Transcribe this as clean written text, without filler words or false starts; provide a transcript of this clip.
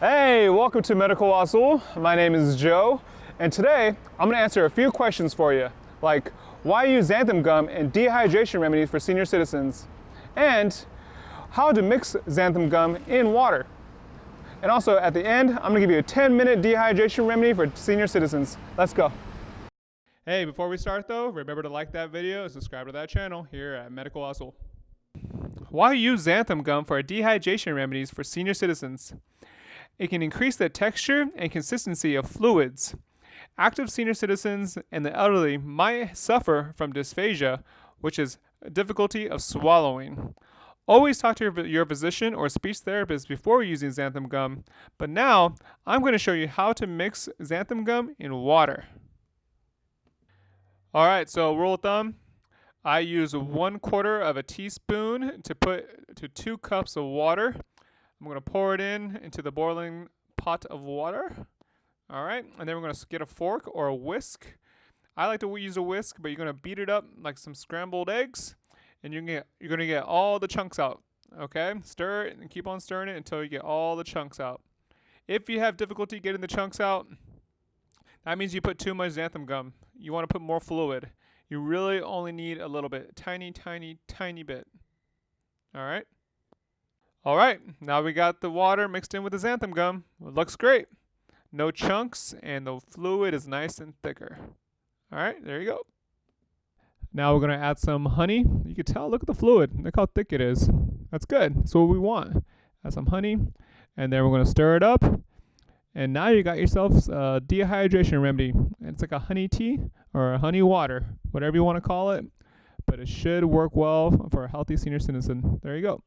Hey, welcome to Medical Azul. My name is Joe, and today I'm going to answer a few questions for you, like why use xanthan gum and dehydration remedies for senior citizens, and how to mix xanthan gum in water. And also at the end, I'm going to give you a 10-minute dehydration remedy for senior citizens. Let's go. Hey, before we start though, remember to like that video and subscribe to that channel here at Medical Azul. Why use xanthan gum for dehydration remedies for senior citizens? It can increase the texture and consistency of fluids. Active senior citizens and the elderly might suffer from dysphagia, which is a difficulty of swallowing. Always talk to your physician or speech therapist before using xanthan gum, but now I'm going to show you how to mix xanthan gum in water. Alright, so rule of thumb, I use 1/4 teaspoon to put to 2 cups of water. I'm going to pour it into the boiling pot of water. All right, and then we're going to get a fork or a whisk. I like to use a whisk, but you're going to beat it up like some scrambled eggs, and you're going to get all the chunks out. Okay, stir it and keep on stirring it until you get all the chunks out. If you have difficulty getting the chunks out, that means you put too much xanthan gum. You want to put more fluid. You really only need a little bit, tiny, tiny, tiny bit. All right. All right, now we got the water mixed in with the xanthan gum. It looks great. No chunks, and the fluid is nice and thicker. All right, there you go. Now we're going to add some honey. You can tell, look at the fluid. Look how thick it is. That's good. That's what we want. Add some honey, and then we're going to stir it up. And now you got yourself a dehydration remedy. It's like a honey tea or a honey water, whatever you want to call it. But it should work well for a healthy senior citizen. There you go.